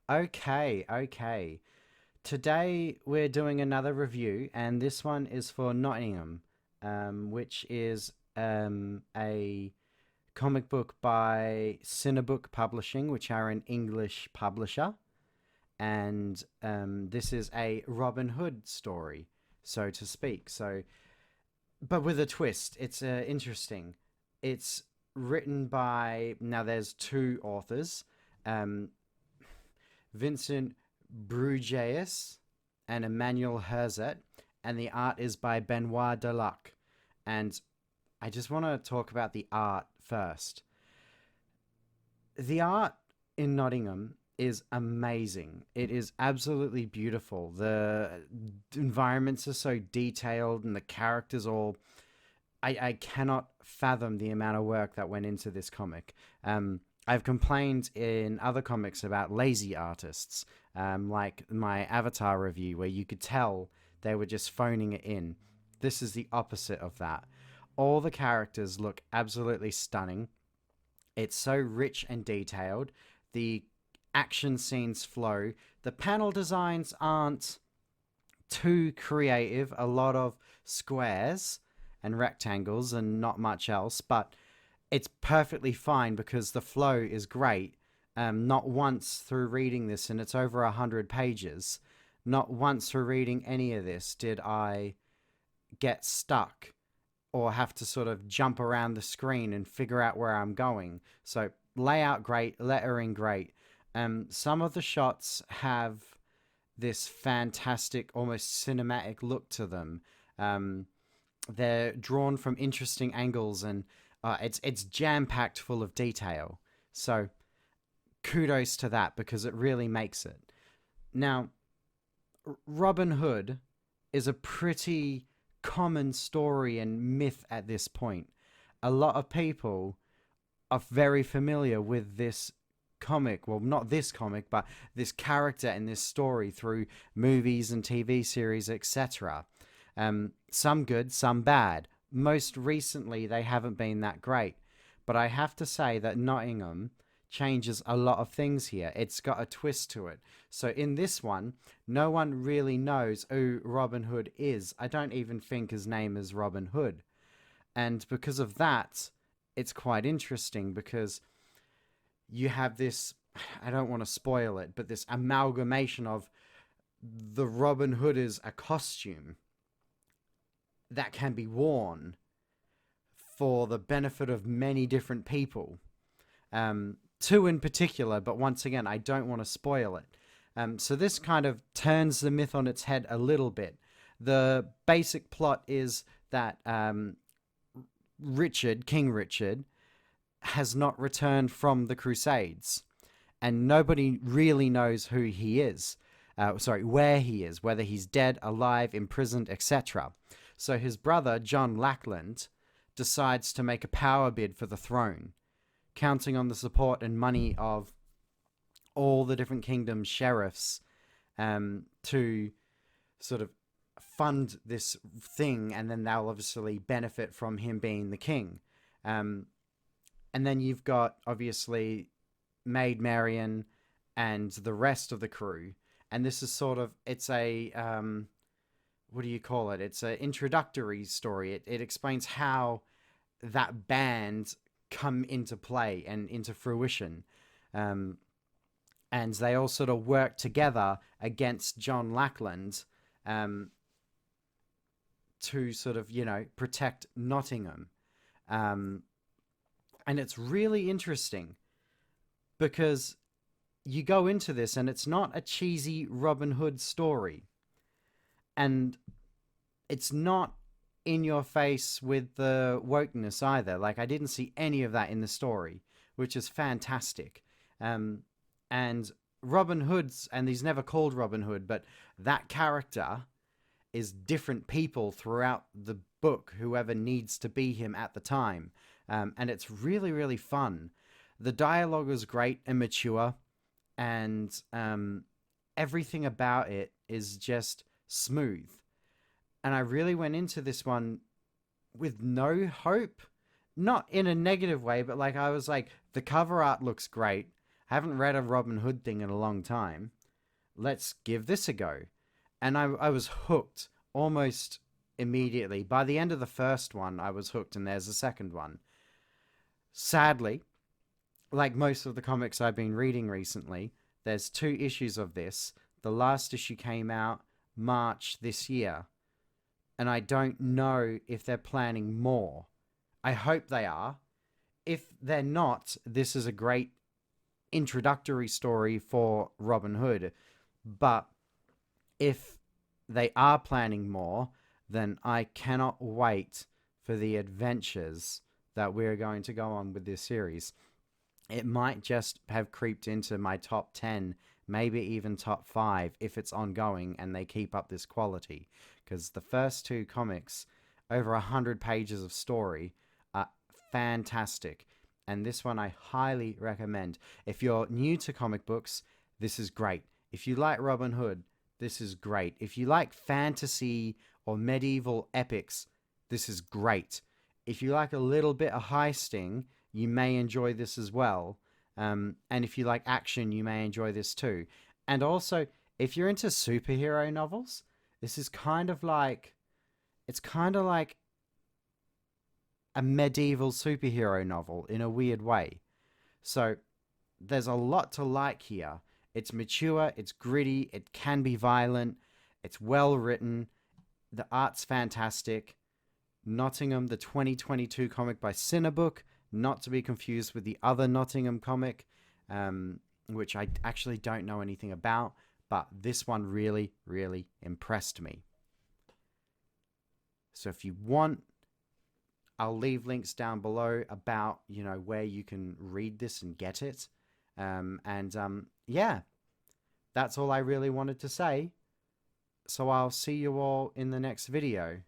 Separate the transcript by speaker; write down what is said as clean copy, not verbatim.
Speaker 1: Okay, okay. Today we're doing another review, and this one is for Nottingham, which is a comic book by Cinebook Publishing, which are an English publisher. And this is a Robin Hood story, so to speak. But with a twist. It's interesting. It's written by, now there's two authors, um, Vincent Brugeas and Emmanuel Herzet, and the art is by Benoit Deluc. And I just want to talk about the art first. The art in Nottingham is amazing. It is absolutely beautiful. The environments are so detailed, and the characters all. I cannot fathom the amount of work that went into this comic. I've complained in other comics about lazy artists, like my Avatar review, where you could tell they were just phoning it in. This is the opposite of that. All the characters look absolutely stunning. It's so rich and detailed. The action scenes flow. The panel designs aren't too creative. A lot of squares and rectangles and not much else, but it's perfectly fine because the flow is great. Not once through reading this, and it's over 100 pages, not once through reading any of this did I get stuck or have to sort of jump around the screen and figure out where I'm going. So, layout great, lettering great. Some of the shots have this fantastic, almost cinematic look to them. Um, they're drawn from interesting angles, and it's jam packed full of detail. So kudos to that because it really makes it. Now, Robin Hood is a pretty common story and myth at this point. A lot of people are very familiar with this comic. Well, not this comic, but this character in this story through movies and TV series, etc. Some good, some bad. Most recently, they haven't been that great. But I have to say that Nottingham changes a lot of things here. It's got a twist to it. So in this one, no one really knows who Robin Hood is. I don't even think his name is Robin Hood. And because of that, it's quite interesting because you have this, I don't want to spoil it, but this amalgamation of the Robin Hood is a costume that can be worn for the benefit of many different people. Two in particular, but once again, I don't want to spoil it. So this kind of turns the myth on its head a little bit. The basic plot is that King Richard, has not returned from the Crusades, and nobody really knows who he is. Where he is, whether he's dead, alive, imprisoned, etc. So his brother, John Lackland, decides to make a power bid for the throne, counting on the support and money of all the different kingdoms' sheriffs to sort of fund this thing, and then they'll obviously benefit from him being the king. And then you've got, obviously, Maid Marian and the rest of the crew. And this is sort of, it's a, what do you call it? It's an introductory story. It explains how that band come into play and into fruition. And they all sort of work together against John Lackland to sort of, protect Nottingham. And it's really interesting because you go into this and it's not a cheesy Robin Hood story. And it's not in your face with the wokeness either. Like, I didn't see any of that in the story, which is fantastic. And Robin Hood's, and he's never called Robin Hood, but that character is different people throughout the book, whoever needs to be him at the time. And it's really, really fun. The dialogue is great and mature, and everything about it is just smooth. And I really went into this one with no hope, not in a negative way, but like I was like, the cover art looks great. Haven't read a Robin Hood thing in a long time. Let's give this a go. And I was hooked almost immediately. By the end of the first one, I was hooked, and there's a second one. Sadly, like most of the comics I've been reading recently, there's 2 issues of this. The last issue came out March this year, and I don't know if they're planning more. I hope they are. If they're not, this is a great introductory story for Robin Hood. But if they are planning more, then I cannot wait for the adventures that we're going to go on with this series. It might just have creeped into my top 10, maybe even top 5 if it's ongoing and they keep up this quality. Because the first 2 comics, over 100 pages of story, are fantastic. And this one I highly recommend. If you're new to comic books, this is great. If you like Robin Hood, this is great. If you like fantasy or medieval epics, this is great. If you like a little bit of heisting, you may enjoy this as well. And if you like action, you may enjoy this too. And also, if you're into superhero novels, this is kind of like, it's kind of like a medieval superhero novel in a weird way. So there's a lot to like here. It's mature, it's gritty, it can be violent, it's well written, the art's fantastic. Nottingham, the 2022 comic by Cinebook, not to be confused with the other Nottingham comic, which I actually don't know anything about, but this one really, really impressed me. So if you want, I'll leave links down below about, where you can read this and get it. Yeah, that's all I really wanted to say. So I'll see you all in the next video.